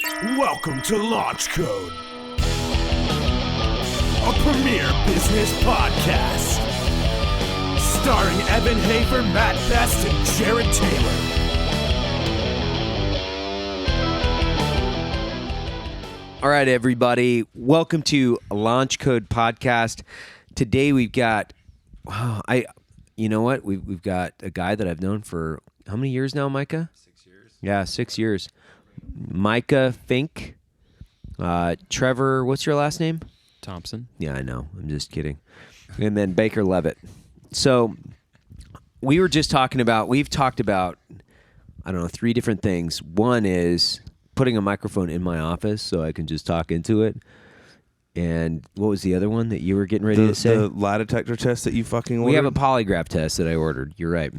Welcome to Launch Code, a premier business podcast, starring Evan Hafer, Matt Best, and Jared Taylor. All right, everybody. Welcome to Launch Code Podcast. Today we've got, you know what? We've got a guy that I've known for how many years now, Micah? 6 years. Yeah, 6 years. Micah Fink. Trevor, what's your last name? Thompson. Yeah, I know. I'm just kidding. And then Baker Leavitt. So we've talked about, I don't know, 3 different things. One is putting a microphone in my office so I can just talk into it. And what was the other one that you were getting ready to say? The lie detector test that you fucking ordered? We have a polygraph test that I ordered. You're right.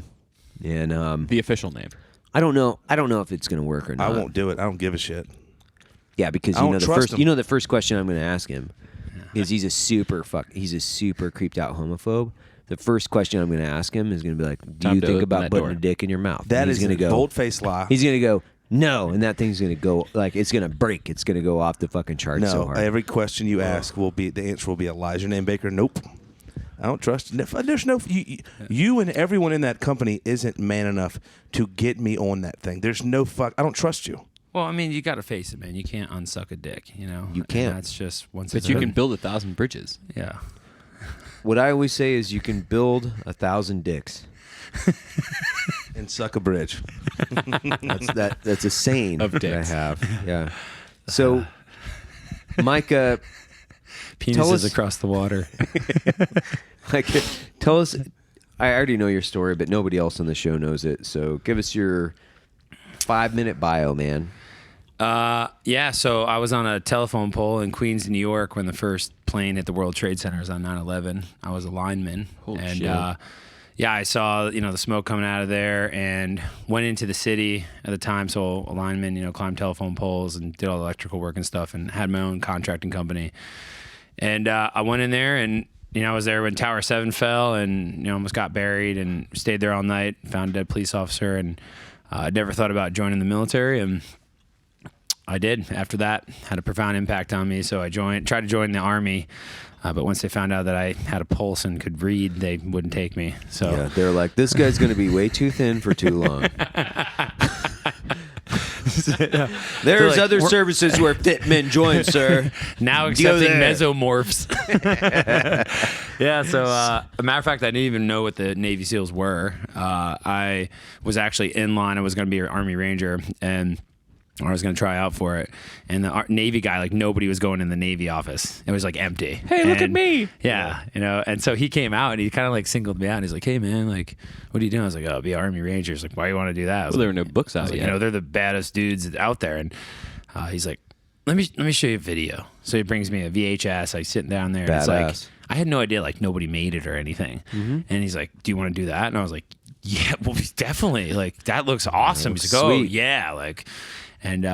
And The official name. I don't know if it's going to work or not. I won't do it. I don't give a shit. Yeah, because the first question I'm going to ask him is he's a super creeped out homophobe. The first question I'm going to ask him is going to be like, "Do you think about putting a dick in your mouth?" That is a bold-faced lie. He's going to go, "No," and that thing's going to go like it's going to break. It's going to go off the fucking chart so hard. Every question you ask the answer will be a lie. Is your name Baker? Nope. I don't trust you. There's no you and everyone in that company isn't man enough to get me on that thing. There's no fuck. I don't trust you. Well, I mean, you got to face it, man. You can't unsuck a dick, you know? You can't. And that's just once But it's you done. can build 1,000 bridges. Yeah. What I always say is you can build 1,000 dicks. And suck a bridge. That's a saying Of that I dicks. have. Yeah. So, Micah, Penises across the water. tell us. I already know your story, but nobody else on the show knows it. So, give us your 5-minute bio, man. Yeah, so I was on a telephone pole in Queens, New York when the first plane hit the World Trade Centers on 9/11. I was a lineman. Holy and, shit. yeah, I saw, the smoke coming out of there and went into the city at the time. So a lineman, climbed telephone poles and did all the electrical work and stuff and had my own contracting company. And I went in there and, I was there when Tower 7 fell and, almost got buried and stayed there all night, found a dead police officer, and I never thought about joining the military, and I did. After that, had a profound impact on me, so I tried to join the Army, but once they found out that I had a pulse and could read, they wouldn't take me. So Yeah, they're like, this guy's going to be way too thin for too long. There's like, other services where fit men join, sir. now Go accepting there. mesomorphs. Yeah, so a matter of fact, I didn't even know what the Navy SEALs were. I was actually in line. I was going to be an Army Ranger, and I was going to try out for it. And the Navy guy, nobody was going in the Navy office. It was empty. Hey, look at me. Yeah, and so he came out and he kind of singled me out. And he's like, "Hey, man, what are you doing?" I was like, "Oh, be Army Rangers." Like, why do you want to do that? I was Well, there like, were no books I out was like, yet. they're the baddest dudes out there. And he's like, let me show you a video. So he brings me a VHS. I sit down there. And it's Badass. I had no idea nobody made it or anything. Mm-hmm. And he's like, "Do you want to do that?" And I was like, "Yeah, well, definitely. That looks awesome." looks He's like, "Oh, sweet. yeah." And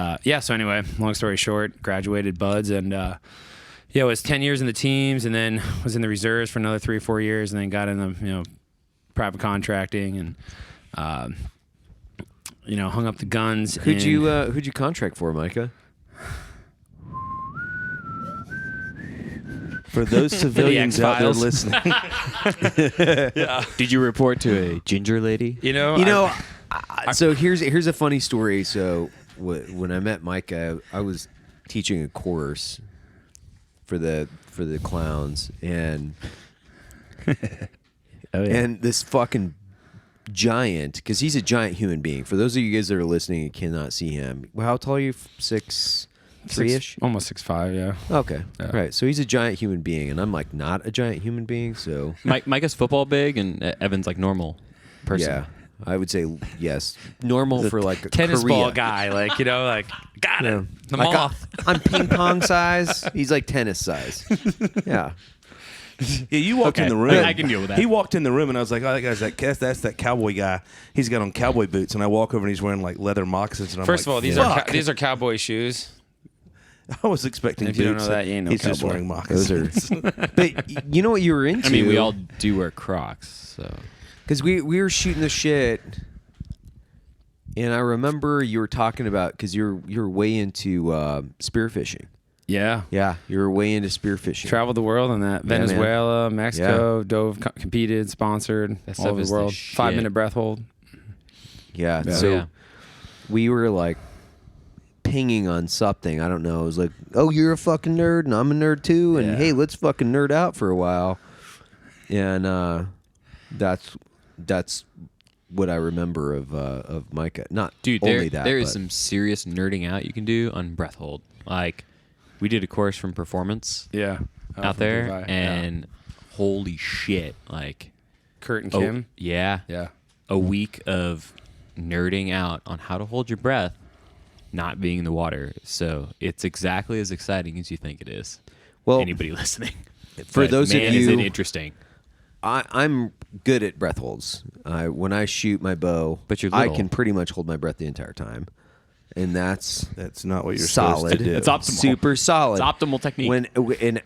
so anyway, long story short, graduated buds, and it was 10 years in the teams, and then was in the reserves for another 3 or 4 years, and then got in the private contracting, and hung up the guns. Who'd you contract for, Micah? For those civilians out there X-Files. listening. Did you report to a ginger lady? So here's a funny story. So when I met Micah, I was teaching a course for the clowns, and and this fucking giant, because he's a giant human being. For those of you guys that are listening and cannot see him, how tall are you? 6'3"-ish? Almost 6'5", yeah. Okay, right. So he's a giant human being, and I'm not a giant human being. So Micah's football big, and Evan's normal person. yeah, I would say yes. Normal for a Tennis Korea. ball guy, got Yeah. it. The Like, moth. I'm ping pong size. He's tennis size. Yeah. Yeah, you walked Okay, in the room. I can deal with that. He walked in the room, and I was like, "Oh, that guy's that's that cowboy guy. He's got on cowboy boots." And I walk over, and he's wearing leather moccasins. And I'm First of all, these "Fuck." are cowboy shoes. I was expecting If boots. you don't know that, you ain't no He's just cowboy. wearing Those moccasins. are. But you know what you were into? I mean, we all do wear Crocs, so because we were shooting the shit And I remember you were talking about, because you're way into spearfishing. Yeah. Yeah, you were way into spearfishing. Traveled the world on that. man. Venezuela, Mexico, dove, competed, sponsored, That all stuff over is the the world. shit. 5-minute breath hold. Yeah. Yeah. So Yeah. we were like pinging on something. I don't know. It was like, oh, you're a fucking nerd and I'm a nerd too. And Yeah. hey, let's fucking nerd out for a while. And that's what I remember of Micah. Not Dude, only that, there is but- some serious nerding out you can do on breath hold. Like, we did a course from Performance Yeah. out there, and holy shit, like, Kurt and oh, Kim. yeah, Yeah. a week of nerding out on how to hold your breath, not being in the water. So it's exactly as exciting as you think it is. Well, Anybody listening? for But, those of man, is it you- interesting. I'm good at breath holds. When I shoot my bow, But you're I little. can pretty much hold my breath the entire time, and that's not what you're solid. supposed to do. It's optimal. Super solid. It's optimal technique.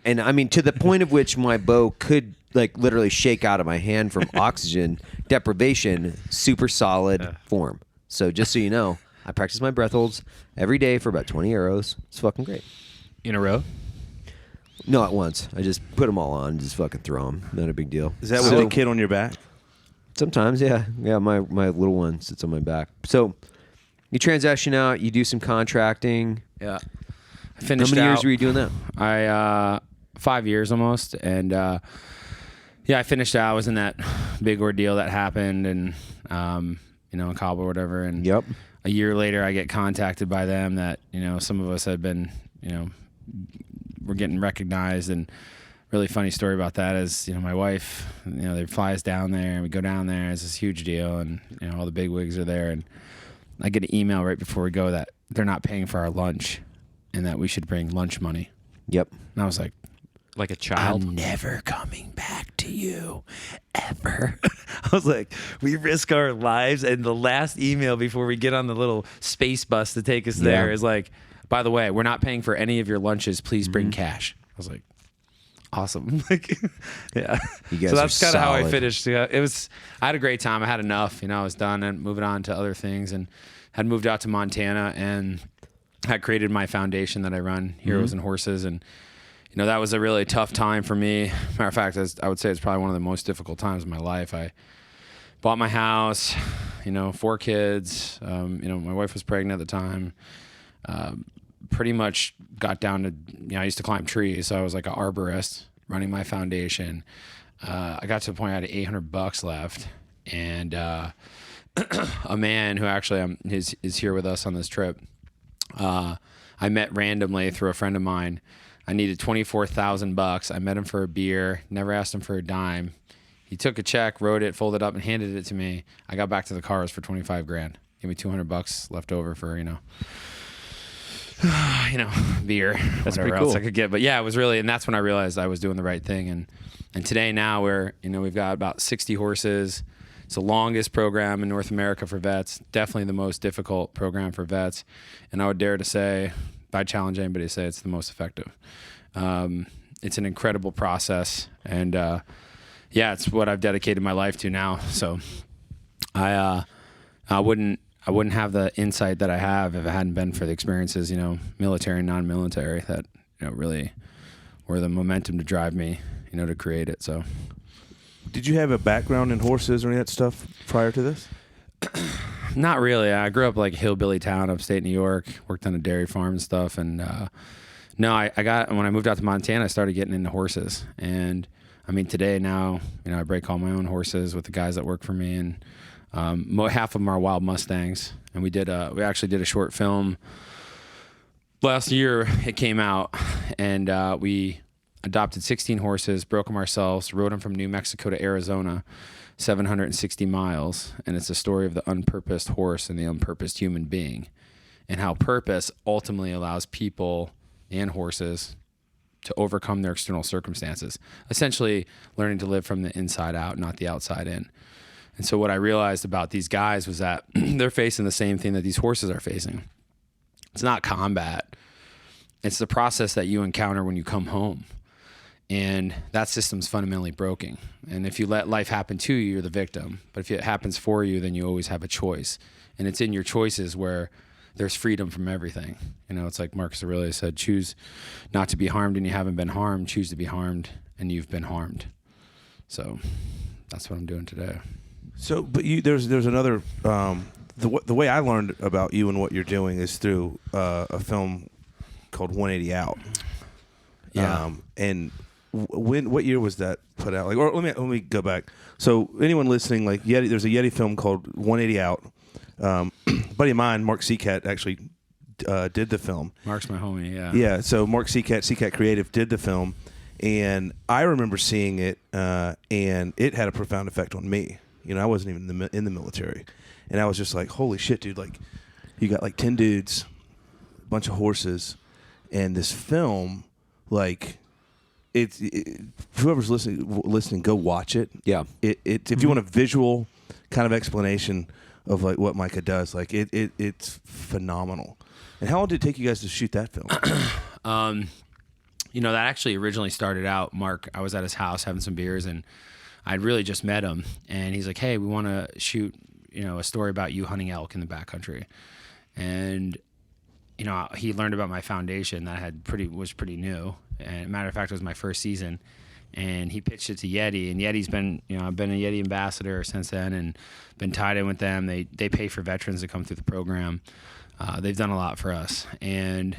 And I mean, to the point of which my bow could like literally shake out of my hand from oxygen deprivation. Super solid form. So just so you know, I practice my breath holds every day for about 20 arrows. It's fucking great. In a row? No, at once. I just put them all on, just fucking throw them. Not a big deal. Is that with So- a kid on your back? Sometimes, yeah. Yeah, my little one sits on my back. So you transition out, you do some contracting. Yeah. I How finished many years out- were you doing that? I 5 years almost, and I finished out. I was in that big ordeal that happened, and in Cabo or whatever. And Yep. a year later, I get contacted by them that some of us had been we're getting recognized. And really funny story about that is my wife they fly us down there, and we go down there. It's this huge deal, and all the big wigs are there, and I get an email right before we go that they're not paying for our lunch, and that we should bring lunch money. Yep. And I was like, Like a child? I'm never coming back to you, ever. I was like, we risk our lives. And the last email before we get on the little space bus to take us there is like, by the way, we're not paying for any of your lunches. Please bring cash. I was like, awesome. Like, yeah. You guys So that's are kind of how I solid. finished. I had a great time. I had enough. I was done and moving on to other things, and had moved out to Montana and had created my foundation that I run, Heroes and Horses. And that was a really tough time for me. Matter of fact, I would say it's probably one of the most difficult times of my life. I bought my house, 4 kids. My wife was pregnant at the time. Pretty much got down to, I used to climb trees. So I was like an arborist running my foundation. I got to the point I had $800 left. And a man who actually is here with us on this trip, I met randomly through a friend of mine. I needed $24,000. I met him for a beer, never asked him for a dime. He took a check, wrote it, folded up, and handed it to me. I got back to the cars for $25,000. Gave me $200 left over for, beer, That's whatever pretty else cool. I could get. But yeah, it was really, and that's when I realized I was doing the right thing. And today now we've got about 60 horses. It's the longest program in North America for vets. Definitely the most difficult program for vets. And I would dare to say, I'd challenge anybody to say it's the most effective. It's an incredible process, and it's what I've dedicated my life to now. So I wouldn't have the insight that I have if it hadn't been for the experiences, military and non-military, that really were the momentum to drive me, to create it. So. Did you have a background in horses or any of that stuff prior to this? Not really. I grew up like hillbilly town, upstate New York. Worked on a dairy farm and stuff. And when I moved out to Montana, I started getting into horses. And I mean, today now, I break all my own horses with the guys that work for me, and half of them are wild Mustangs. And we actually did a short film last year. It came out, and we adopted 16 horses, broke them ourselves, rode them from New Mexico to Arizona, 760 miles. And it's a story of the unpurposed horse and the unpurposed human being, and how purpose ultimately allows people and horses to overcome their external circumstances, essentially learning to live from the inside out, not the outside in. And so what I realized about these guys was that they're facing the same thing that these horses are facing. It's not combat. It's the process that you encounter when you come home. And that system's fundamentally broken. And if you let life happen to you, you're the victim. But if it happens for you, then you always have a choice. And it's in your choices where there's freedom from everything. You know, it's like Marcus Aurelius said, choose not to be harmed and you haven't been harmed. Choose to be harmed and you've been harmed. So that's what I'm doing today. So, but there's another, the way I learned about you and what you're doing is through a film called 180 Out. Yeah. And what year was that put out? Like, or let me go back. So anyone listening, like Yeti, there's a Yeti film called 180 Out. Buddy of mine, Mark Seacat, actually did the film. Mark's my homie, yeah. Yeah, so Mark Seacat Creative did the film, and I remember seeing it, and it had a profound effect on me. You know, I wasn't even in the military, and I was just like, holy shit, dude, like, you got like 10 dudes, a bunch of horses, and this film, like, whoever's listening, go watch it. Yeah. If you want a visual kind of explanation of like what Micah does, like it's phenomenal. And how long did it take you guys to shoot that film? You know, that actually originally started out, Mark, I was at his house having some beers, and I'd really just met him, and he's like, hey, we want to shoot, you know, a story about you hunting elk in the backcountry. And, you know, he learned about my foundation that was pretty new. And matter of fact, it was my first season, and he pitched it to Yeti, and Yeti's been, you know, I've been a Yeti ambassador since then and been tied in with them. They pay for veterans to come through the program. They've done a lot for us. And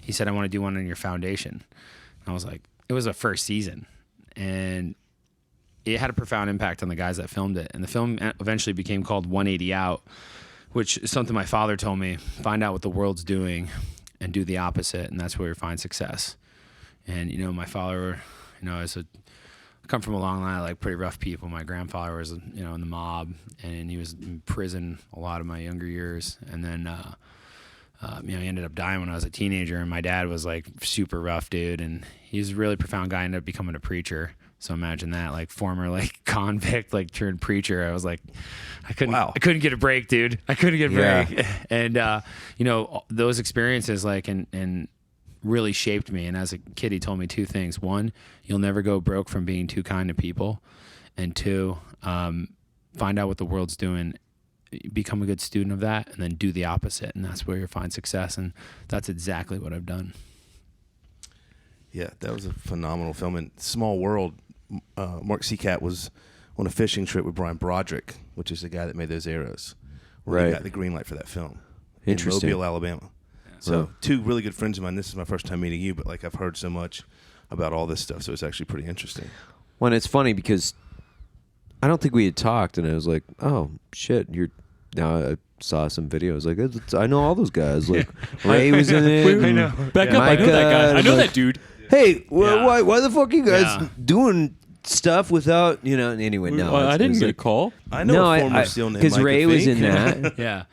he said, I want to do one on your foundation. And I was like, it was a first season, and it had a profound impact on the guys that filmed it. And the film eventually became called 180 Out, which is something my father told me, find out what the world's doing and do the opposite, and that's where you find success. And, you know, my father, you know, I come from a long line of like pretty rough people. My grandfather was, you know, in the mob, and he was in prison a lot of my younger years. And then, you know, he ended up dying when I was a teenager, and my dad was like super rough dude, and he's a really profound guy, ended up becoming a preacher. So imagine that, like former like convict, like turned preacher. I was like, I couldn't get a break, dude. I couldn't get a break. And, you know, those experiences like, and really shaped me. And as a kid, he told me two things. One, you'll never go broke from being too kind to people. And two, find out what the world's doing, become a good student of that, and then do the opposite. And that's where you'll find success. And that's exactly what I've done. Yeah, that was a phenomenal film. And Small World, Mark Seacat was on a fishing trip with Brian Broderick, which is the guy that made those arrows. He got the green light for that film. Interesting. In Mobile, Alabama. So two really good friends of mine. This is my first time meeting you, but like I've heard so much about all this stuff, so it's actually pretty interesting. Well, it's funny because I don't think we had talked, and I was like, "Oh shit, now I saw some videos. Like I know all those guys. Like Ray was in it. I know. Back up, I know that guy. I know that dude. Hey, why the fuck are you guys doing stuff without, you know? Anyway, no, I didn't get a call. I know a former SEAL named because Micah Ray was Fink. in that. Yeah.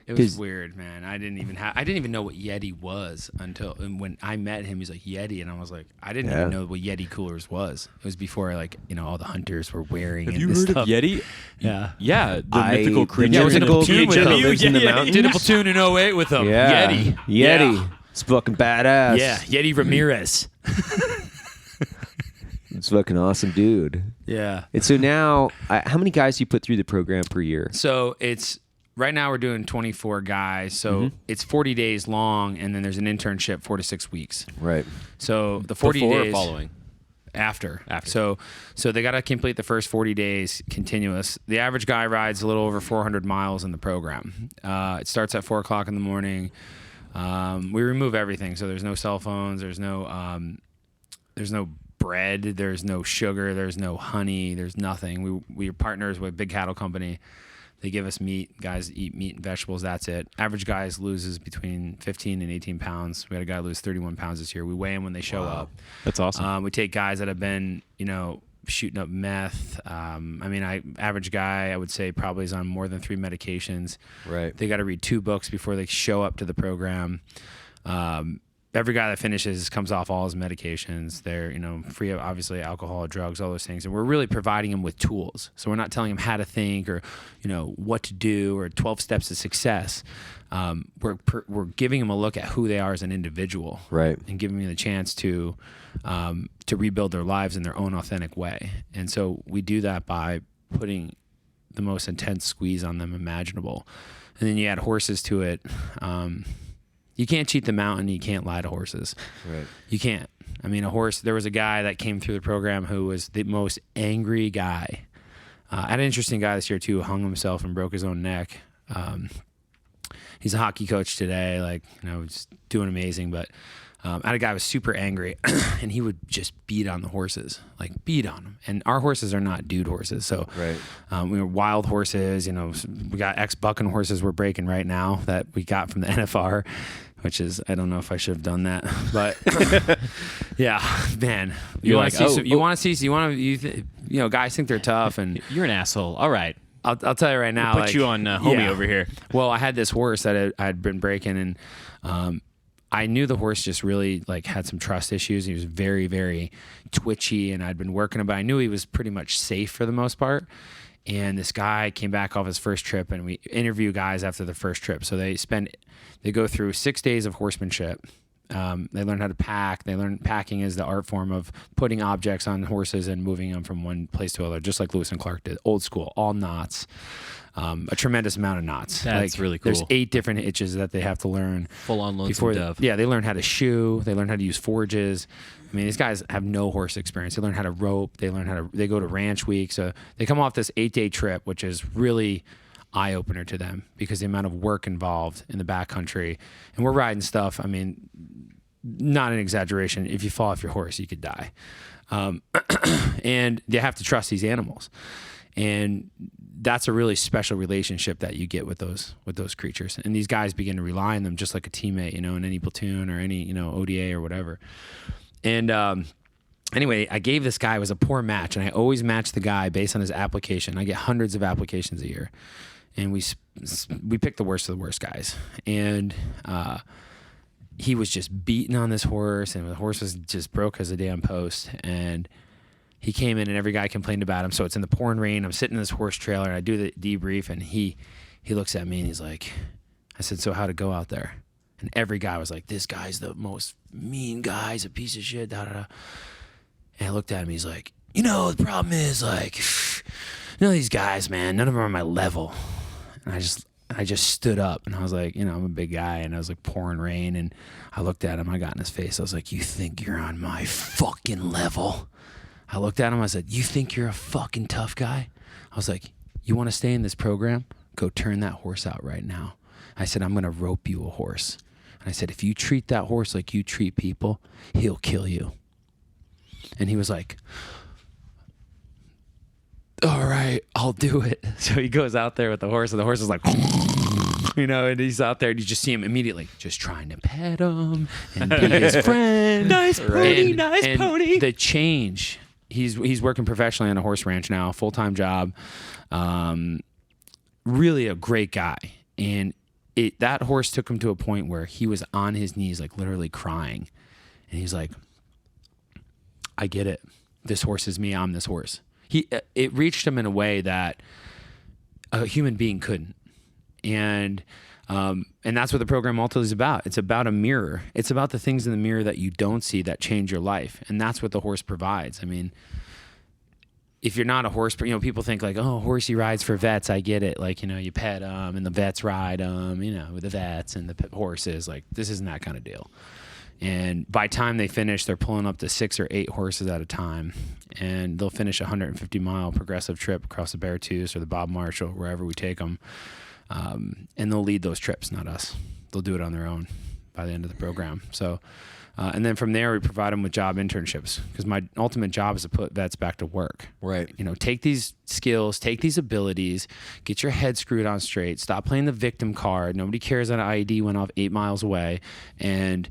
It was weird, man. I didn't even know what Yeti was until when I met him. He's like Yeti, and I was like, I didn't even know what Yeti coolers was. It was before like, you know, all the hunters were wearing. Have it you and heard stuff. of Yeti? Yeah, the mythical creature. Yeah, I was in a platoon with him. lives in the mountains. Did a platoon in 08 with him. Yeah. Yeti. Yeah. It's fucking badass. Yeah, Yeti Ramirez. It's fucking awesome, dude. Yeah. And so now, how many guys do you put through the program per year? So it's right now we're doing 24 guys. So it's 40 days long, and then there's an internship 4 to 6 weeks. Right. So the 40 Before days or following? After. So they got to complete the first 40 days continuous. The average guy rides a little over 400 miles in the program. It starts at 4 o'clock in the morning. We remove everything. So there's no cell phones. There's no bread. There's no sugar. There's no honey. There's nothing. We're partners with Big Cattle Company. They give us meat. Guys eat meat and vegetables. That's it. Average guys loses between 15 and 18 pounds. We had a guy lose 31 pounds this year. We weigh them when they show up. That's awesome. We take guys that have been, you know, shooting up meth. Average guy, I would say, probably is on more than 3 medications. Right. They got to read 2 books before they show up to the program. Every guy that finishes comes off all his medications. They're, you know, free of obviously alcohol, drugs, all those things. And we're really providing them with tools. So we're not telling them how to think or, you know, what to do or 12 steps to success. We're giving them a look at who they are as an individual. Right. And giving them the chance to rebuild their lives in their own authentic way. And so we do that by putting the most intense squeeze on them imaginable. and then you add horses to it. You can't cheat the mountain. You can't lie to horses. Right. You can't. I mean, a horse. There was a guy that came through the program who was the most angry guy. I had an interesting guy this year too, who hung himself and broke his own neck. He's a hockey coach today, like, you know, he's doing amazing. But I had a guy who was super angry, and he would just beat on the horses, like beat on them. And our horses are not dude horses, so we were wild horses. You know, we got ex-bucking horses we're breaking right now that we got from the NFR, which is, I don't know if I should have done that, but yeah, man, you want to you know, guys think they're tough, and You're an asshole. All right. I'll tell you right now. Put you on homie over here. Well, I had this horse that I'd been breaking, and I knew the horse just really like had some trust issues. He was very, very twitchy, and I'd been working him, but I knew he was pretty much safe for the most part. And this guy came back off his first trip, and we interview guys after the first trip. So they go through 6 days of horsemanship. They learn how to pack. They learn packing is the art form of putting objects on horses and moving them from one place to another, just like Lewis and Clark did. Old school, all knots. A tremendous amount of knots. That's like, really cool. There's 8 different hitches that they have to learn. Full on lonesome dove. Yeah, they learn how to shoe. They learn how to use forges. I mean, these guys have no horse experience. They learn how to rope. They go to ranch week. So they come off this 8-day trip, which is really eye-opener to them because the amount of work involved in the backcountry. And we're riding stuff, I mean, not an exaggeration. If you fall off your horse, you could die. And you have to trust these animals. And that's a really special relationship that you get with those creatures. And these guys begin to rely on them just like a teammate, you know, in any platoon or any, you know, ODA or whatever. And anyway, I gave this guy, it was a poor match, and I always match the guy based on his application. I get hundreds of applications a year. And we picked the worst of the worst guys. And he was just beating on this horse, and the horse was just broke as a damn post. And he came in, and every guy complained about him. So it's in the pouring rain. I'm sitting in this horse trailer, and I do the debrief, and he looks at me, and he's like, I said, so how'd it go out there? And every guy was like, this guy's the most mean guy. He's a piece of shit, da-da-da. And I looked at him, he's like, you know, the problem is, like, none of these guys, man, none of them are on my level. And I just stood up, and I was like, you know, I'm a big guy, and I was like pouring rain, and I looked at him, I got in his face, I was like, you think you're on my fucking level? I looked at him, I said, you think you're a fucking tough guy? I was like, you want to stay in this program? Go turn that horse out right now. I said, I'm going to rope you a horse. And I said, if you treat that horse like you treat people, he'll kill you. And he was like, all right, I'll do it. So he goes out there with the horse, and the horse is like, you know, and he's out there, and you just see him immediately just trying to pet him and be his friend. Nice pony, nice pony. The change, he's working professionally on a horse ranch now, full-time job. Really a great guy. And that horse took him to a point where he was on his knees, like literally crying. And he's like, I get it. This horse is me. I'm this horse. It reached him in a way that a human being couldn't. And that's what the program ultimately is about. It's about a mirror. It's about the things in the mirror that you don't see that change your life. And that's what the horse provides. I mean, if you're not a horse, you know, people think like, oh, horsey rides for vets. I get it. Like, you know, you pet them and the vets ride them, you know, with the vets and the horses. Like, this isn't that kind of deal. And by time they finish, they're pulling up to 6 or 8 horses at a time. And they'll finish a 150-mile progressive trip across the Beartooth or the Bob Marshall, wherever we take them. And they'll lead those trips, not us. They'll do it on their own by the end of the program. So, and then from there, we provide them with job internships, because my ultimate job is to put vets back to work. Right. You know, take these skills, take these abilities, get your head screwed on straight, stop playing the victim card. Nobody cares that an IED went off 8 miles away, and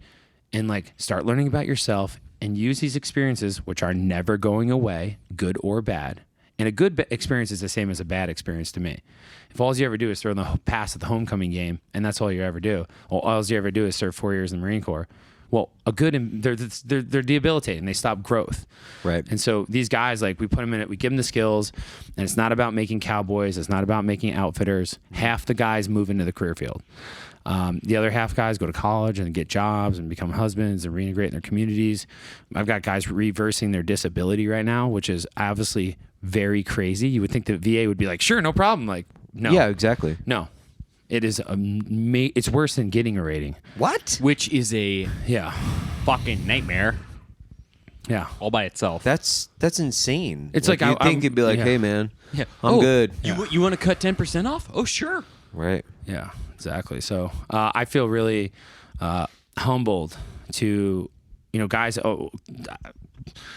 like start learning about yourself and use these experiences, which are never going away, good or bad. And a good experience is the same as a bad experience to me. If all you ever do is throw the pass at the homecoming game, and that's all you ever do, or all you ever do is serve 4 years in the Marine Corps, well, they're debilitating. They stop growth. Right. And so these guys, like, we put them in it, we give them the skills, and it's not about making cowboys. It's not about making outfitters. Half the guys move into the career field. The other half guys go to college and get jobs and become husbands and reintegrate in their communities. I've got guys reversing their disability right now, which is obviously very crazy. You would think the VA would be like, sure, no problem. Like, no. Yeah, exactly. No. It is it's worse than getting a rating. What? Which is a Yeah. fucking nightmare Yeah. all by itself. That's insane. It's like, you I- think it'd be like, yeah. hey man, yeah. I'm good. You want to cut 10% off? Oh, sure. Right. Yeah, exactly. So I feel really humbled to, guys.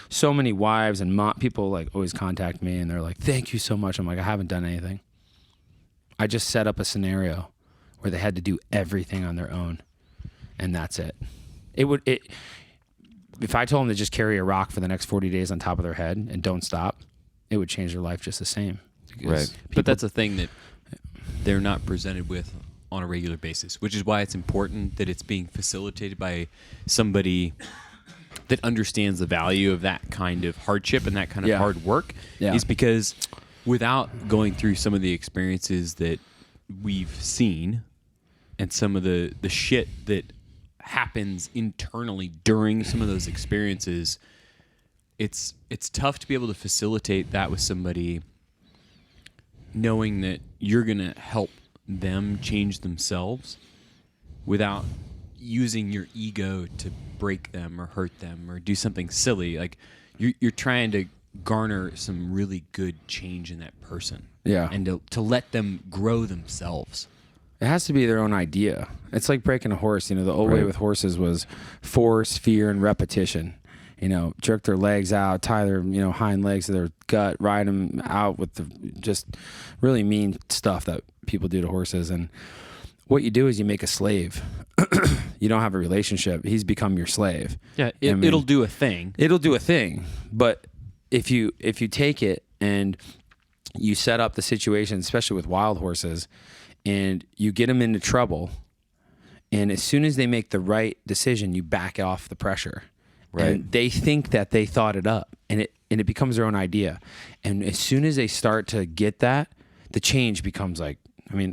So many wives and people like always contact me and they're like, "Thank you so much." I'm like, I haven't done anything. I just set up a scenario where they had to do everything on their own, and that's it. If I told them to just carry a rock for the next 40 days on top of their head and don't stop, it would change their life just the same. Right. But that's a thing that they're not presented with on a regular basis, which is why it's important that it's being facilitated by somebody that understands the value of that kind of hardship and that kind of hard work. Yeah. Is because without going through some of the experiences that we've seen and some of the shit that happens internally during some of those experiences, it's tough to be able to facilitate that with somebody, knowing that you're going to help them change themselves without using your ego to break them or hurt them or do something silly. Like you're trying to garner some really good change in that person. Yeah. And to let them grow themselves. It has to be their own idea. It's like breaking a horse. The old way with horses was force, fear, and repetition. Jerk their legs out, tie their hind legs to their gut, ride them out with the just really mean stuff that people do to horses. And what you do is you make a slave. You don't have a relationship. He's become your slave. Yeah, it'll do a thing. It'll do a thing. But if you take it and you set up the situation, especially with wild horses, and you get them into trouble, and as soon as they make the right decision, you back off the pressure. Right. And they think that they thought it up, and it becomes their own idea. And as soon as they start to get that, the change becomes like,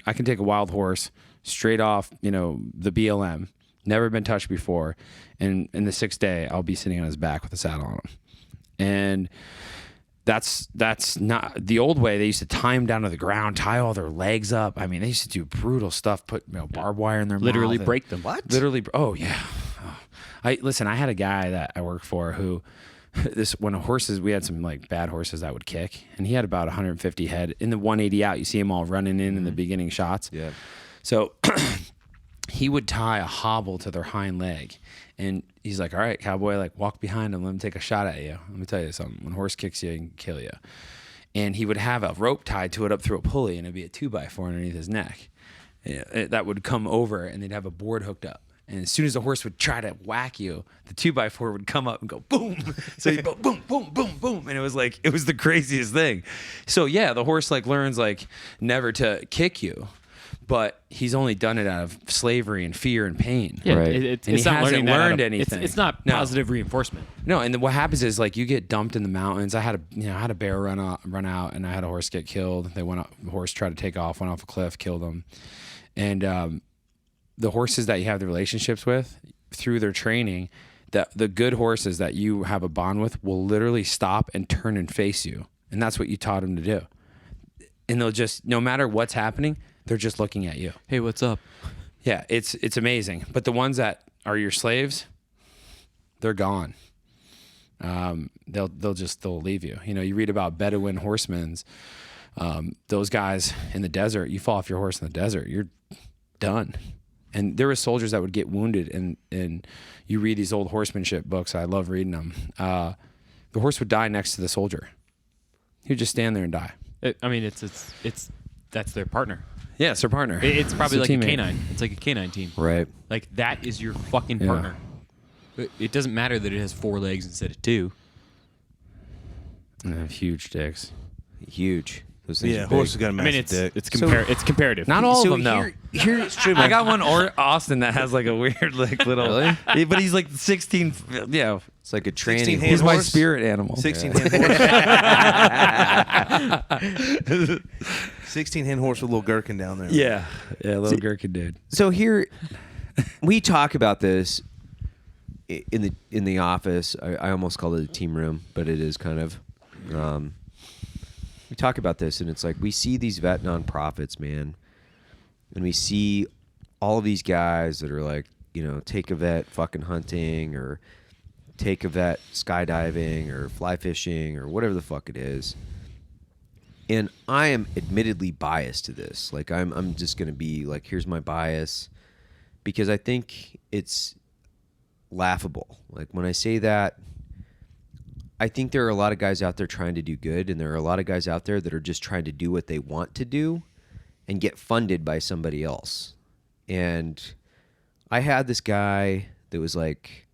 I can take a wild horse straight off, the BLM, never been touched before, and in the 6th day, I'll be sitting on his back with a saddle on him. And that's not the old way. They used to tie them down to the ground, tie all their legs up. They used to do brutal stuff, put barbed wire in their Literally mouth. break them. What? Literally. Oh yeah. I had a guy that I worked for who we had some like bad horses that would kick, and he had about 150 head in the 180 out. You see them all running in the beginning shots. Yeah. So he would tie a hobble to their hind leg, and he's like, "All right, cowboy, like walk behind him. Let him take a shot at you. Let me tell you something. When a horse kicks you, he can kill you." And he would have a rope tied to it up through a pulley, and it'd be a 2x4 underneath his neck. That would come over, and they'd have a board hooked up. And as soon as the horse would try to whack you, the 2x4 would come up and go boom. So he'd go boom, boom, boom, boom. And it was the craziest thing. So yeah, the horse learns never to kick you, but he's only done it out of slavery and fear and pain. Yeah, Right. it's And he not hasn't learned anything. It's not No. positive reinforcement. No, and then what happens is you get dumped in the mountains. I had a bear run out, and I had a horse get killed. The horse tried to take off, went off a cliff, killed him. And the horses that you have the relationships with through their training, the good horses that you have a bond with will literally stop and turn and face you, and that's what you taught them to do. And they'll just, no matter what's happening, they're just looking at you. Hey, what's up? Yeah, it's amazing. But the ones that are your slaves, they're gone. They'll leave you. You read about Bedouin horsemen. Those guys in the desert, you fall off your horse in the desert, you're done. And there were soldiers that would get wounded, and you read these old horsemanship books. I love reading them. The horse would die next to the soldier. He would just stand there and die. It's that's their partner. Yeah, it's their partner. It's probably It's like a teammate. canine. It's like a canine team. Right. Like that is your fucking Yeah. partner. It doesn't matter that it has 4 legs instead of 2. And they have huge dicks. Huge. Those things Yeah, are big. horses got a massive dick. it's comparative. Not all So of them, though. Here, I got one Austin that has a weird little. Really? Yeah, but he's 16. Yeah, it's like a 16 tranny. hand he's my horse? spirit animal. 16 hen horse. 16 hen horse with a little gherkin down there. Yeah, little gherkin dude. So here, we talk about this in the office. I almost call it a team room, but it is kind of. We talk about this, and it's like we see these vet nonprofits, man, and we see all of these guys that are like, take a vet fucking hunting or take a vet skydiving or fly fishing or whatever the fuck it is. And I am admittedly biased to this. Like I'm just going to be like, here's my bias, because I think it's laughable. Like when I say that, I think there are a lot of guys out there trying to do good, and there are a lot of guys out there that are just trying to do what they want to do and get funded by somebody else. And I had this guy that was like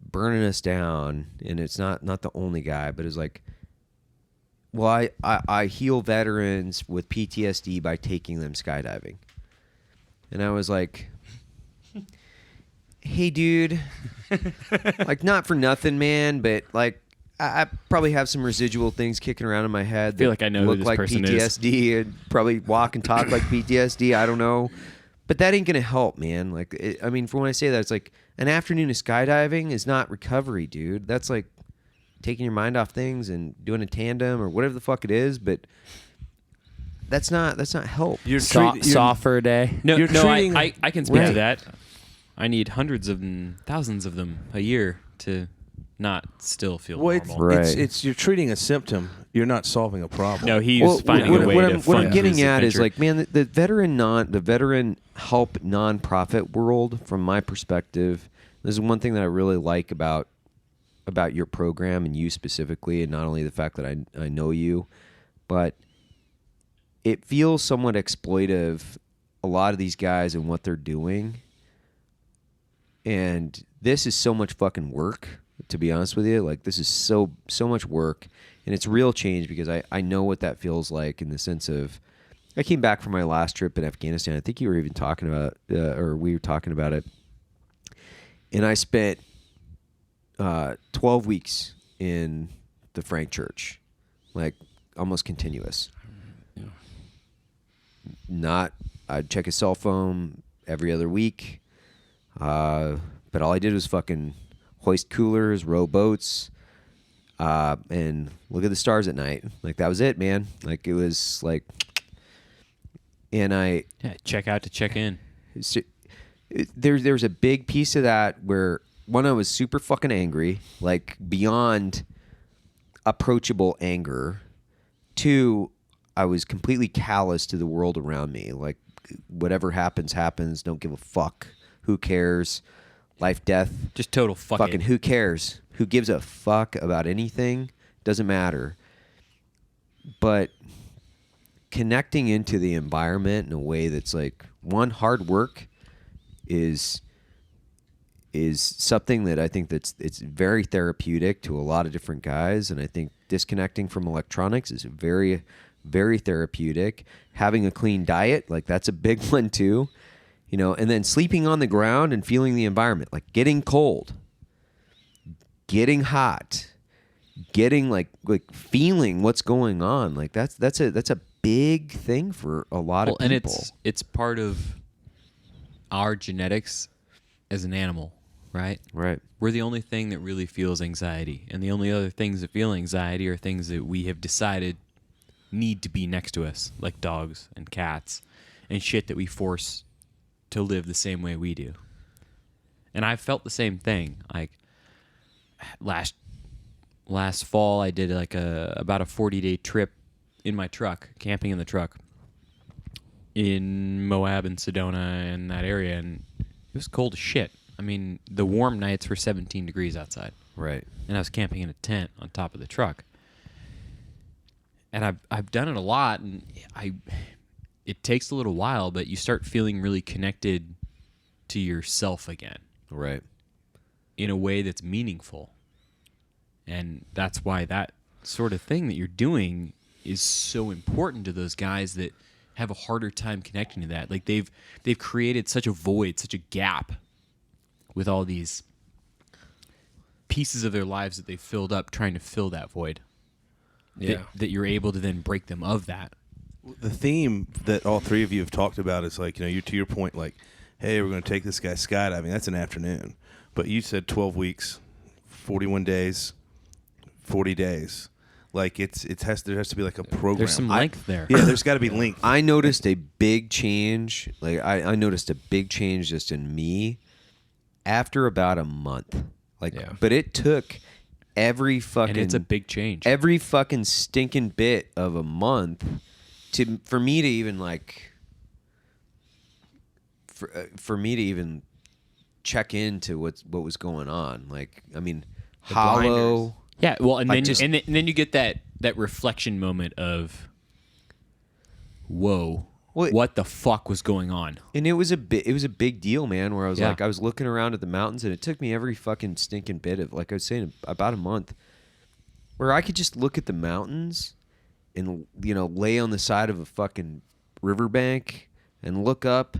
burning us down, and it's not the only guy, but it's like, well, I heal veterans with PTSD by taking them skydiving. And I was like, hey, dude, like, not for nothing, man, but like, I probably have some residual things kicking around in my head. I feel like I know who look this like person PTSD is. and probably walk and talk like PTSD. I don't know, but that ain't gonna help, man. Like, I mean, for when I say that, it's like an afternoon of skydiving is not recovery, dude. That's like taking your mind off things and doing a tandem or whatever the fuck it is, but that's not help. You're Soft for a day. No, You're no, treating- I can speak Right. to that. I need hundreds of them, thousands of them a year to not still feel Well, normal. Right. it's you're treating a symptom. You're not solving a problem. No, he's finding what, a way what to I'm, fund what I'm getting his at is adventure. like, man, the veteran help nonprofit world, from my perspective, this is one thing that I really like about your program and you specifically, and not only the fact that I know you, but it feels somewhat exploitive, a lot of these guys and what they're doing. And this is so much fucking work, to be honest with you. Like, this is so much work, and it's real change, because I know what that feels like, in the sense of, I came back from my last trip in Afghanistan. I think you were even talking about, or we were talking about it. And I spent 12 weeks in the Frank Church, like almost continuous. I'd check his cell phone every other week. But all I did was fucking hoist coolers, row boats, and look at the stars at night. Like, that was it, man. Like, it was like, and check out to check in. there's a big piece of that where, one, I was super fucking angry, like beyond approachable anger. Two, I was completely callous to the world around me. Like, whatever happens, happens. Don't give a fuck. Who cares? Life, death. Just total Fucking it. who cares? Who gives a fuck about anything? Doesn't matter. But connecting into the environment in a way that's like, one, hard work is something that I think it's very therapeutic to a lot of different guys, and I think disconnecting from electronics is very, very therapeutic. Having a clean diet, like, that's a big one too. And then sleeping on the ground and feeling the environment, like getting cold, getting hot, getting like feeling what's going on. Like, that's a big thing for a lot of people. And it's part of our genetics as an animal, right? Right. We're the only thing that really feels anxiety, and the only other things that feel anxiety are things that we have decided need to be next to us, like dogs and cats and shit that we force to live the same way we do. And I felt the same thing. Like, last fall, I did like about a 40-day trip in my truck, camping in the truck in Moab and Sedona and that area, and it was cold as shit. I mean, the warm nights were 17 degrees outside. Right. And I was camping in a tent on top of the truck. And I've done it a lot, and it takes a little while, but you start feeling really connected to yourself again. Right. In a way that's meaningful. And that's why that sort of thing that you're doing is so important to those guys that have a harder time connecting to that. Like, they've created such a void, such a gap with all these pieces of their lives that they've filled up trying to fill that void. Yeah. That you're able to then break them of that. The theme that all three of you have talked about is like, you to your point, like, hey, we're going to take this guy skydiving. That's an afternoon. But you said 12 weeks, 41 days, 40 days. Like there has to be like a program. There's some length there. Yeah, there's got to be length. I noticed a big change. Like I noticed a big change just in me after about a month. Like, but it took every fucking. And it's a big change. Every fucking stinking bit of a month for me to even like. For me to even check into what was going on. Like, I mean, hollow. blinders. Yeah, well, and Like then and then you get that reflection moment of, whoa, what the fuck was going on? And it was a big deal, man. Where I was Yeah. like, I was looking around at the mountains, and it took me every fucking stinking bit of, like I was saying, about a month, where I could just look at the mountains, and lay on the side of a fucking riverbank and look up,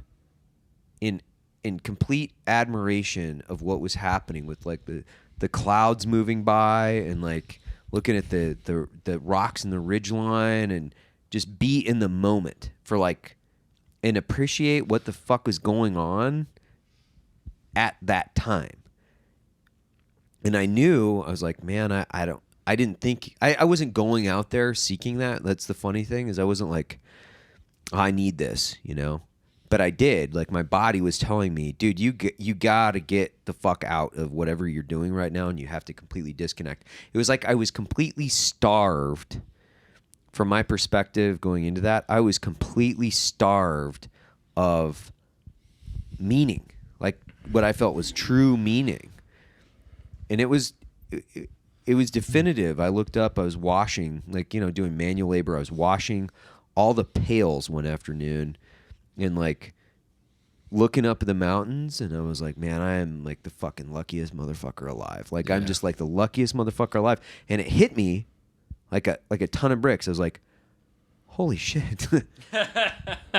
in complete admiration of what was happening with like the clouds moving by, and like looking at the rocks in the ridgeline, and just be in the moment for like, and appreciate what the fuck was going on at that time. And I knew, I was like, man, I didn't think, I wasn't going out there seeking that. That's the funny thing, is I wasn't like, I need this, But I did. Like, my body was telling me, dude, you got to get the fuck out of whatever you're doing right now, and you have to completely disconnect. It was like I was completely starved. From my perspective going into that, I was completely starved of meaning, like what I felt was true meaning. And it was definitive. I looked up, I was washing, like, doing manual labor. I was washing all the pails one afternoon, and like looking up at the mountains, and I was like, man, I am like the fucking luckiest motherfucker alive. Like, I'm just like the luckiest motherfucker alive. And it hit me like a ton of bricks. I was like, holy shit.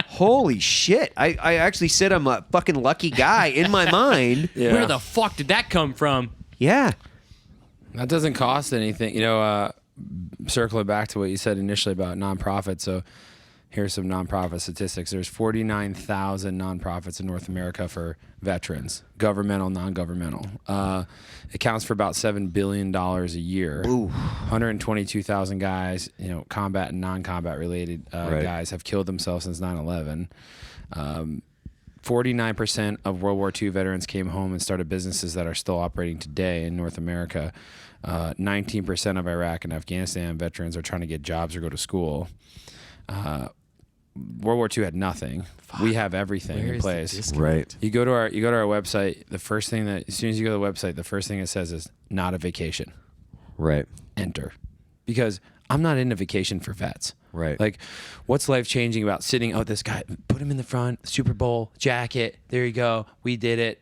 Holy shit. I actually said I'm a fucking lucky guy in my mind. Yeah. Where the fuck did that come from? Yeah. That doesn't cost anything. Circling back to what you said initially about nonprofits. So here's some nonprofit statistics. There's 49,000 nonprofits in North America for veterans, governmental, non-governmental. It counts for about $7 billion a year. Ooh. 122,000 guys, combat and non-combat related guys have killed themselves since 9/11. 49% of World War II veterans came home and started businesses that are still operating today in North America. 19% of Iraq and Afghanistan veterans are trying to get jobs or go to school. World War II had nothing. We have everything in place. Right. You go to our website. The first thing as soon as you go to the website, the first thing it says is not a vacation. Right. Enter, because I'm not in a vacation for vets. Right. Like, what's life changing about sitting? Oh, this guy, put him in the front, Super Bowl jacket. There you go. We did it.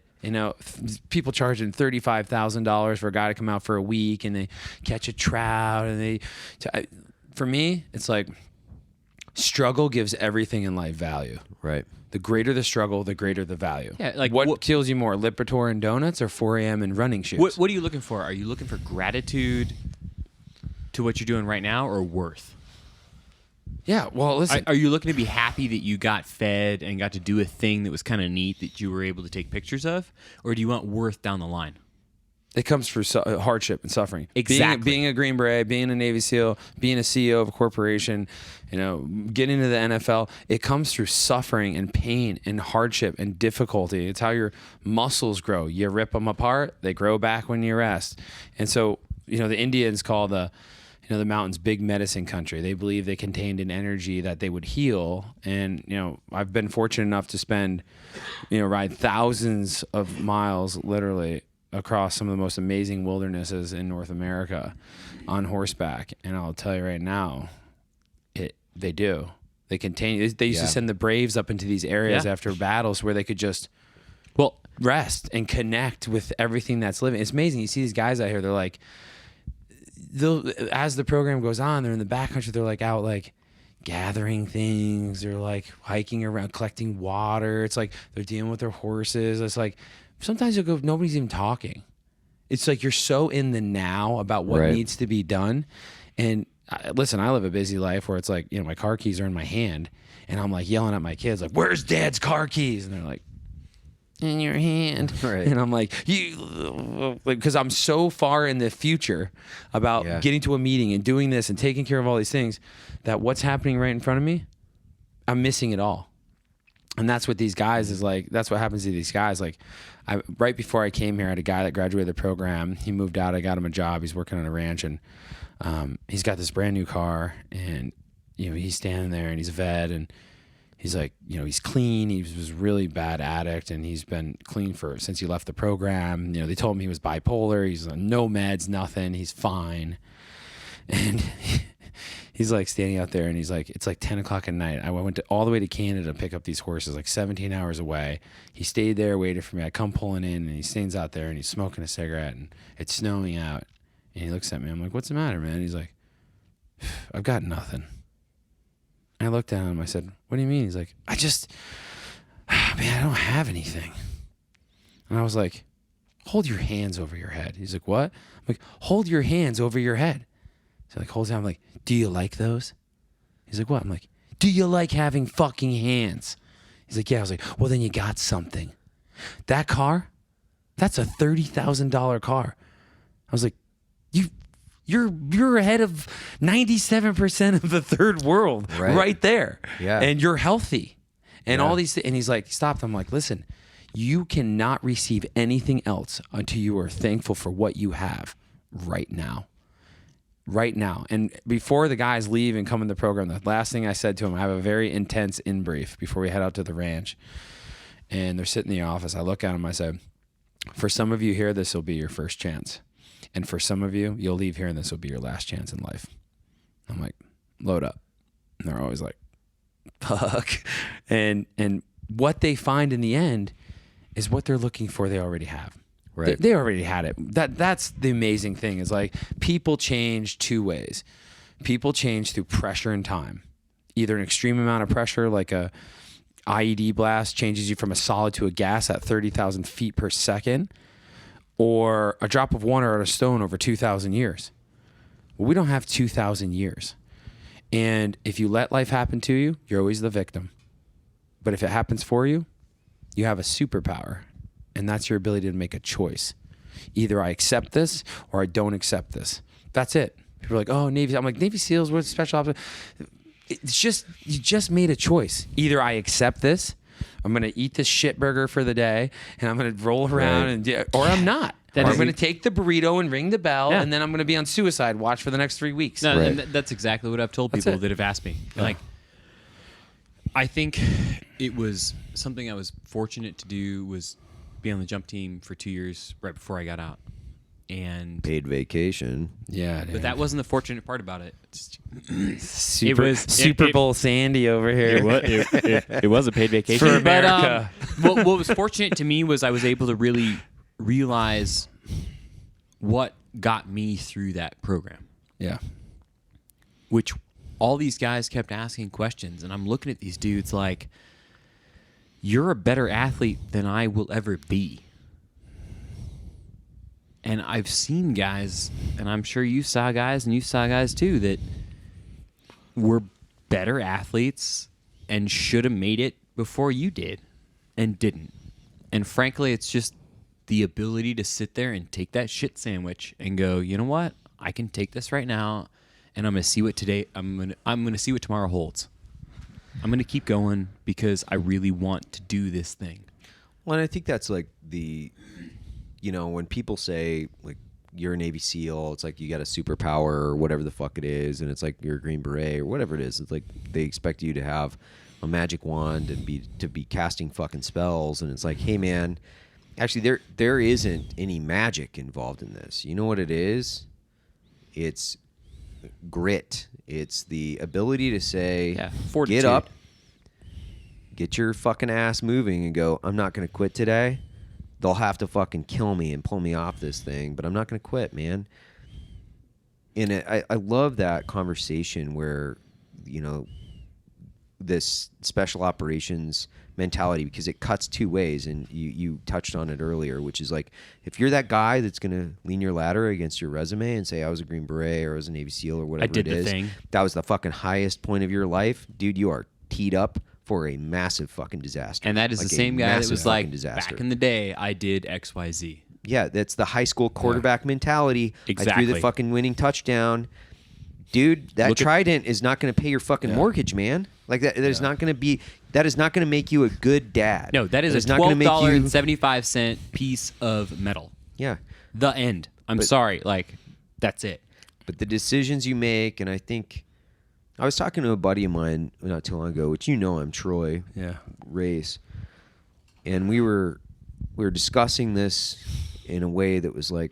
People charging $35,000 for a guy to come out for a week, and they catch a trout, and for me, it's like, struggle gives everything in life value. Right. The greater the struggle, the greater the value. Yeah, like what kills you more, Lipitor and donuts or 4 a.m. and running shoes? What are you looking for? Are you looking for gratitude to what you're doing right now, or worth? Yeah, well, listen. Are you looking to be happy that you got fed and got to do a thing that was kind of neat that you were able to take pictures of? Or do you want worth down the line? It comes through hardship and suffering. Exactly. Being a Green Beret, being a Navy SEAL, being a CEO of a corporation, getting into the NFL, it comes through suffering and pain and hardship and difficulty. It's how your muscles grow. You rip them apart, they grow back when you rest. And so, the Indians call the mountains big medicine country. They believe they contained an energy that they would heal. And, I've been fortunate enough to ride thousands of miles, literally, across some of the most amazing wildernesses in North America on horseback. And I'll tell you right now, they do. They used to send the Braves up into these areas after battles where they could just rest and connect with everything that's living. It's amazing. You see these guys out here, they're like, as the program goes on, they're in the backcountry, they're like out like gathering things, they're like hiking around, collecting water. It's like they're dealing with their horses. It's like sometimes you'll go, nobody's even talking. It's like you're so in the now about what needs to be done. And listen, I live a busy life where it's like, my car keys are in my hand, and I'm like yelling at my kids, like, where's Dad's car keys? And they're like, in your hand. Right. And I'm like, because I'm so far in the future about getting to a meeting and doing this and taking care of all these things that what's happening right in front of me, I'm missing it all. And that's what these guys is like. That's what happens to these guys. Like, right before I came here, I had a guy that graduated the program. He moved out. I got him a job. He's working on a ranch, and he's got this brand new car. And he's standing there, and he's a vet, and he's like, he's clean. He was a really bad addict, and he's been clean since he left the program. They told him he was bipolar. He's on no meds, nothing. He's fine, and he's like standing out there, and he's like, it's like 10 o'clock at night. I went all the way to Canada to pick up these horses, like 17 hours away. He stayed there, waited for me. I come pulling in, and he stands out there, and he's smoking a cigarette, and it's snowing out. And he looks at me. I'm like, what's the matter, man? He's like, I've got nothing. And I looked at him. I said, what do you mean? He's like, I don't have anything. And I was like, hold your hands over your head. He's like, what? I'm like, hold your hands over your head. So like holds down. I'm like, do you like those? He's like, what? I'm like, do you like having fucking hands? He's like, yeah. I was like, well, then you got something. That car, that's a $30,000 car. I was like, you're ahead of 97% of the third world right there. Yeah. And you're healthy. And all these things. And he's like, he stopped. I'm like, listen, you cannot receive anything else until you are thankful for what you have right now. Right now. And before the guys leave and come in the program, the last thing I said to him, I have a very intense in-brief before we head out to the ranch. And they're sitting in the office. I look at them. I said, for some of you here, this will be your first chance. And for some of you, you'll leave here and this will be your last chance in life. I'm like, load up. And they're always like, fuck. And what they find in the end is what they're looking for they already have. Right. They already had it. That's the amazing thing is like people change two ways. People change through pressure and time. Either an extreme amount of pressure like a IED blast changes you from a solid to a gas at 30,000 feet per second, or a drop of water on a stone over 2,000 years. Well, we don't have 2,000 years. And if you let life happen to you, you're always the victim. But if it happens for you, you have a superpower. And that's your ability to make a choice. Either I accept this or I don't accept this. That's it. People are like, oh, Navy. I'm like, Navy SEALs, what's special ops? It's just, you just made a choice. Either I accept this, I'm going to eat this shit burger for the day, and I'm going to roll around, or I'm not. Or I'm going to take the burrito and ring the bell, and then I'm going to be on suicide watch for the next 3 weeks. No, and that's exactly what I've told people that have asked me. Like, I think it was something I was fortunate to do was be on the jump team for 2 years right before I got out. And paid vacation. Yeah, dude. But that wasn't the fortunate part about it. Super Bowl Sandy over here. It was a paid vacation for America. But, what was fortunate to me was I was able to really realize what got me through that program. Yeah. Which all these guys kept asking questions, and I'm looking at these dudes like, you're a better athlete than I will ever be. And I've seen guys, and I'm sure you saw guys, and you saw guys too, that were better athletes and should have made it before you did and didn't. And frankly, it's just the ability to sit there and take that shit sandwich and go, you know what? I can take this right now, and I'm going to see what I'm going to see what tomorrow holds. I'm going to keep going because I really want to do this thing. Well, and I think that's like when people say like you're a Navy SEAL, it's like you got a superpower or whatever the fuck it is, and it's like you're a Green Beret or whatever it is. It's like they expect you to have a magic wand and be casting fucking spells, and it's like, hey man, actually there isn't any magic involved in this. You know what it is? It's grit. It's the ability to say, fortitude. Get up, get your fucking ass moving, and go, I'm not going to quit today. They'll have to fucking kill me and pull me off this thing, but I'm not going to quit, man. And I love that conversation where, this special operations mentality, because it cuts two ways, and you touched on it earlier, which is like, if you're that guy that's going to lean your ladder against your resume and say, I was a Green Beret or I was a Navy SEAL or whatever I did it is, the thing. that was the fucking highest point of your life, dude, you are teed up for a massive fucking disaster. And that is Like the a same guy that massive was like, fucking disaster. back in the day, I did XYZ. Yeah, that's the high school quarterback mentality. I threw Exactly. the fucking winning touchdown. Dude, that Trident is not going to pay your fucking mortgage, man. Like that is not going to be. That is not going to make you a good dad. No, that is a not going to make you. $12.75 piece of metal. Yeah, The end. I'm sorry. Like, that's it. but the decisions you make, and I think I was talking to a buddy of mine not too long ago, which I'm Troy. Yeah. Race, and we were discussing this in a way that was like,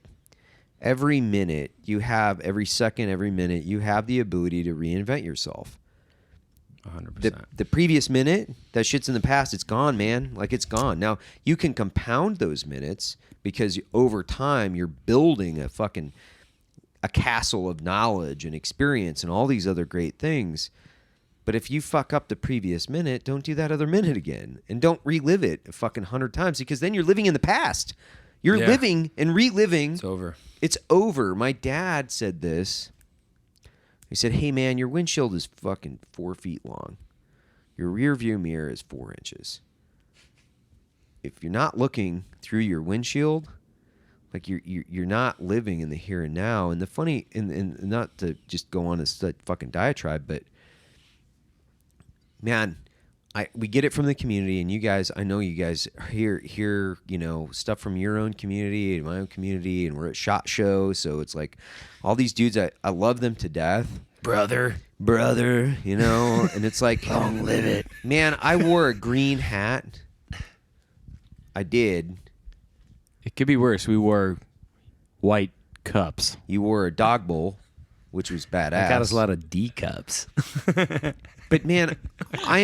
every minute you have, every second, every minute you have the ability to reinvent yourself. 100%. The previous minute, that shit's in the past. It's gone, man. Like, it's gone. Now, you can compound those minutes because over time you're building a castle of knowledge and experience and all these other great things. But if you fuck up the previous minute, don't do that other minute again. And don't relive it a fucking 100 times, because then you're living in the past. You're living and reliving. It's over. It's over. My dad said this. He said, hey, man, your windshield is fucking 4 feet long. Your rear view mirror is 4 inches. If you're not looking through your windshield, like you're not living in the here and now. And the funny, and not to just go on a fucking diatribe, but man, we get it from the community, and you guys, I know you guys hear stuff from your own community and my own community, and we're at SHOT Show, so it's like all these dudes, I love them to death. Brother, and it's like, long live it. Man, I wore a green hat. I did. It could be worse. We wore white cups. You wore a dog bowl, which was badass. That got us a lot of D cups. But man, I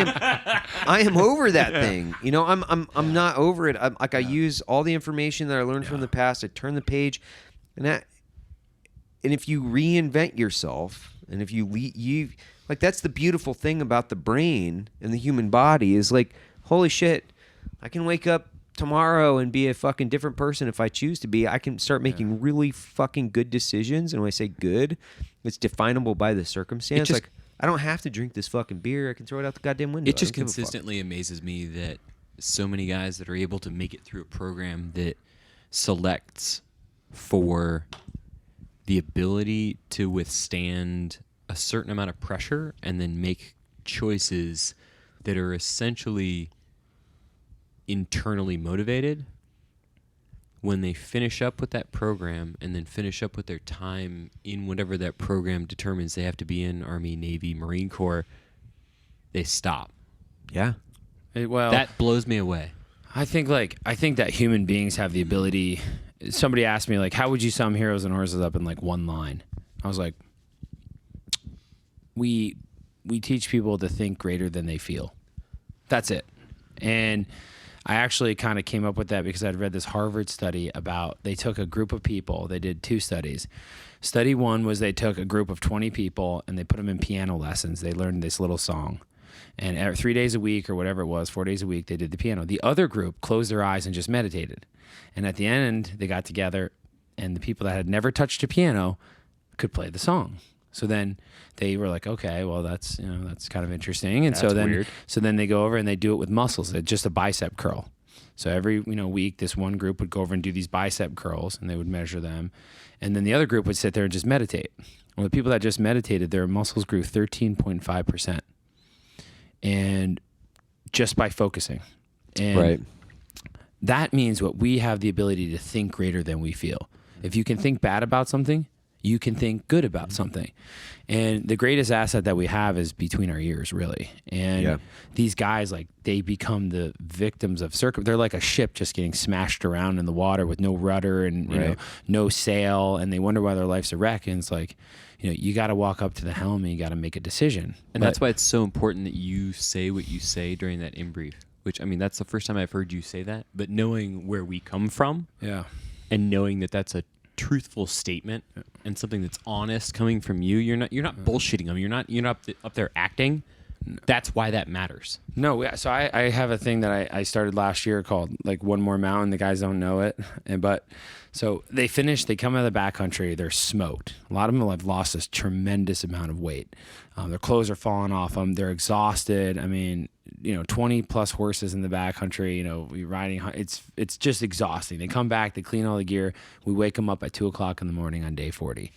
am over that thing. I'm not over it. I use all the information that I learned from the past. I turn the page, and if you reinvent yourself, and if you like, that's the beautiful thing about the brain and the human body is like, holy shit, I can wake up tomorrow and be a fucking different person if I choose to be. I can start making really fucking good decisions, and when I say good, it's definable by the circumstance. Like, I don't have to drink this fucking beer. I can throw it out the goddamn window. It just consistently amazes me that so many guys that are able to make it through a program that selects for the ability to withstand a certain amount of pressure and then make choices that are essentially internally motivated. When they finish up with that program and then finish up with their time in whatever that program determines they have to be in, Army, Navy, Marine Corps, they stop. Yeah. Well, That blows me away. I think that human beings have the ability. Somebody asked me, like, how would you sum Heroes and Horses up in like one line? I was like, we teach people to think greater than they feel. That's it. And I actually kind of came up with that because I'd read this Harvard study about, they took a group of people, they did 2 studies. Study 1 was they took a group of 20 people and they put them in piano lessons. They learned this little song. And 3 days a week or whatever it was, 4 days a week, they did the piano. The other group closed their eyes and just meditated. And at the end, they got together, and the people that had never touched a piano could play the song. So then they were like, okay, well, that's kind of interesting. And That's weird. so then they go over and they do it with muscles. It's just a bicep curl. So every week, this one group would go over and do these bicep curls, and they would measure them. And then the other group would sit there and just meditate. Well, the people that just meditated, their muscles grew 13.5%. And just by focusing. And Right. that means what we have the ability to think greater than we feel. If you can think bad about something, you can think good about something. And the greatest asset that we have is between our ears, really. And these guys, like, they become the victims of they're like a ship just getting smashed around in the water with no rudder and you know, no sail, and they wonder why their life's a wreck. And it's like, you got to walk up to the helm and you got to make a decision. And that's why it's so important that you say what you say during that in-brief, which, I mean, that's the first time I've heard you say that. But knowing where we come from and knowing that that's a truthful statement and something that's honest coming from you, you're not bullshitting them. You're not up there acting. That's why that matters. No, so I have a thing that I started last year called like One More Mountain. The guys don't know it, so they come out of the backcountry, they're smoked. A lot of them have lost this tremendous amount of weight. Their clothes are falling off them. They're exhausted. I mean, 20 plus horses in the backcountry. We riding. It's just exhausting. They come back, they clean all the gear. We wake them up at 2:00 in the morning on day 40.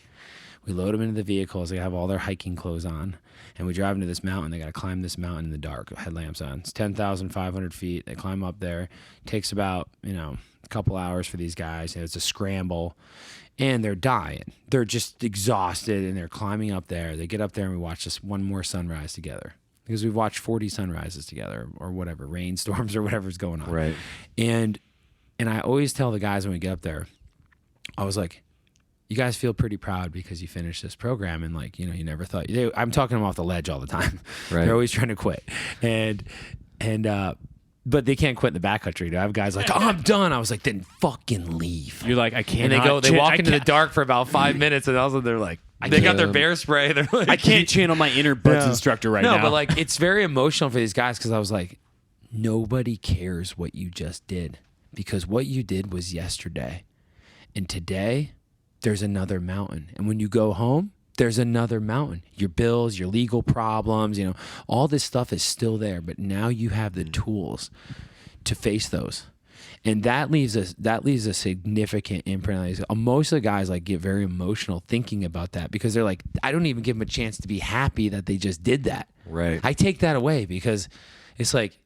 We load them into the vehicles. They have all their hiking clothes on. And we drive into this mountain. They got to climb this mountain in the dark, headlamps on. It's 10,500 feet. They climb up there. It takes about, a couple hours for these guys. It's a scramble. And they're dying. They're just exhausted, and they're climbing up there. They get up there, and we watch this one more sunrise together. Because we've watched 40 sunrises together or whatever, rainstorms or whatever's going on. Right. And I always tell the guys when we get up there, I was like, you guys feel pretty proud because you finished this program, and you never thought. I'm talking them off the ledge all the time. Right. They're always trying to quit, but they can't quit in the backcountry. I have guys like, "Oh, I'm done." I was like, "Then fucking leave." You're like, I can't. And they walk into the dark for about 5 minutes, and all of a sudden they're like, they got their bear spray. They're like, I can't channel my inner buds instructor right now. No, but it's very emotional for these guys because I was like, nobody cares what you just did because what you did was yesterday, and today. There's another mountain. And when you go home, there's another mountain. Your bills, your legal problems, all this stuff is still there. But now you have the tools to face those. And that leaves a significant imprint. Most of the guys get very emotional thinking about that because they're like, I don't even give them a chance to be happy that they just did that. Right. I take that away because it's like,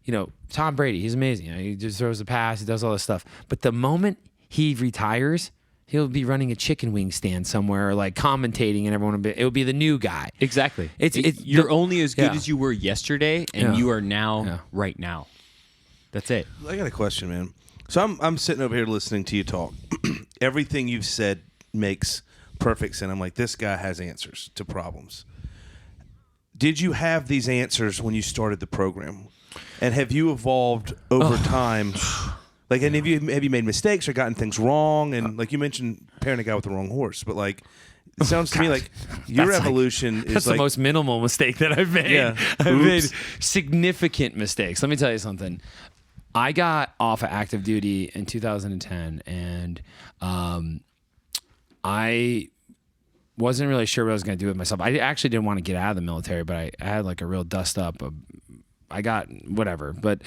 Tom Brady, he's amazing. He just throws a pass, he does all this stuff. But the moment he retires, he'll be running a chicken wing stand somewhere or commentating, and everyone will be the new guy. Exactly. You're only as good as you were yesterday, and you are now right now. That's it. I got a question, man. So I'm sitting over here listening to you talk. Everything you've said makes perfect sense. I'm like, this guy has answers to problems. Did you have these answers when you started the program? And have you evolved over time? And have you made mistakes or gotten things wrong? And you mentioned pairing a guy with the wrong horse, but it sounds to me like your evolution is that's the most minimal mistake that I've made. Yeah. I've made significant mistakes. Let me tell you something. I got off of active duty in 2010, and I wasn't really sure what I was going to do with myself. I actually didn't want to get out of the military, but I had a real dust up. I got whatever, but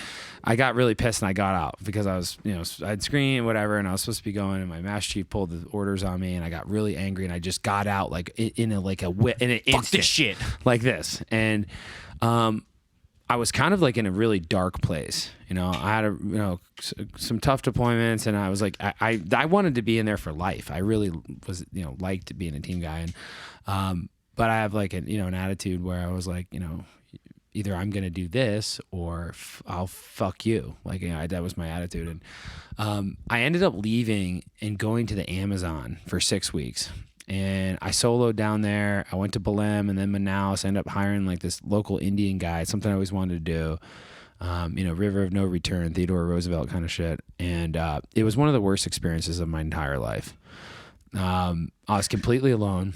I got really pissed and I got out because I was, I'd screen whatever, and I was supposed to be going, and my master chief pulled the orders on me, and I got really angry, and I just got out in an instant, this shit like this, and I was kind of in a really dark place. I had some tough deployments, and I was like, I wanted to be in there for life. I really was, liked being a team guy, and but I have an attitude where I was like, either I'm going to do this or I'll fuck you. That was my attitude. And I ended up leaving and going to the Amazon for 6 weeks. And I soloed down there. I went to Belém and then Manaus. I ended up hiring this local Indian guy, something I always wanted to do. River of No Return, Theodore Roosevelt kind of shit. And it was one of the worst experiences of my entire life. I was completely alone.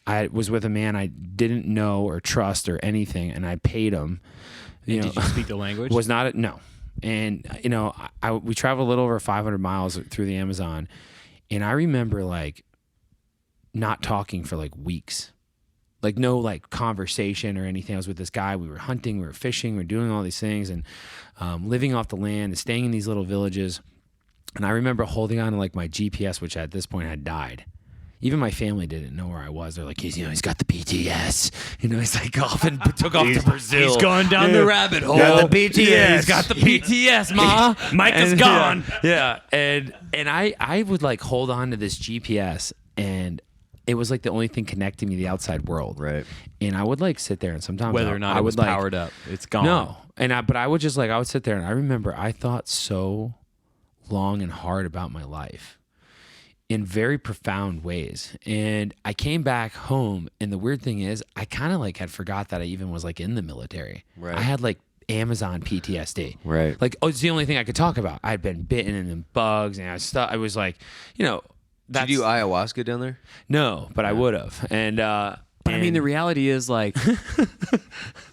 I was with a man I didn't know or trust or anything, and I paid him. Did you speak the language? Was not no. And we traveled a little over 500 miles through the Amazon, and I remember not talking for weeks, no conversation or anything. I was with this guy. We were hunting, we were fishing, we were doing all these things, and living off the land and staying in these little villages. And I remember holding on to my GPS, which at this point had died. Even my family didn't know where I was. They're like, he's got the PTS. He's off and took off to Brazil. He's gone down the rabbit hole. Got the PTS. Yeah, he's got the PTS, Ma. Micah's gone. Yeah. And I would hold on to this GPS, and it was the only thing connecting me to the outside world. Right. And I would sit there, and sometimes whether or not I it was would powered up, it's gone. No. But I would just I would sit there, and I remember I thought so long and hard about my life. In very profound ways. And I came back home, and the weird thing is I kind of had forgot that I even was in the military. Right. I had Amazon PTSD. Right. It's the only thing I could talk about. I'd been bitten and then bugs, and I was Did you do ayahuasca down there? No, but I would have. And But I mean, the reality is like,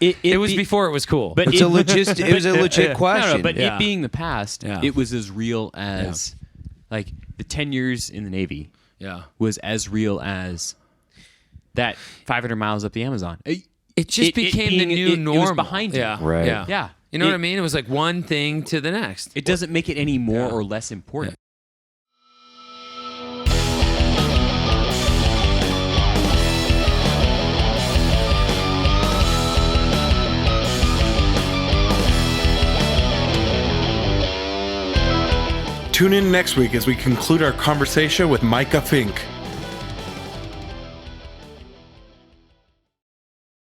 it was before it was cool. But it was a legit question. No, but Yeah. it being the past, Yeah. it was as real as like the 10 years in the Navy yeah. was as real as that 500 miles up the Amazon. It just became the new normal. It was behind you. Yeah. Right. Yeah. Yeah. You know what I mean? It was like one thing to the next. It doesn't make it any more or less important. Tune in next week as we conclude our conversation with Micah Fink.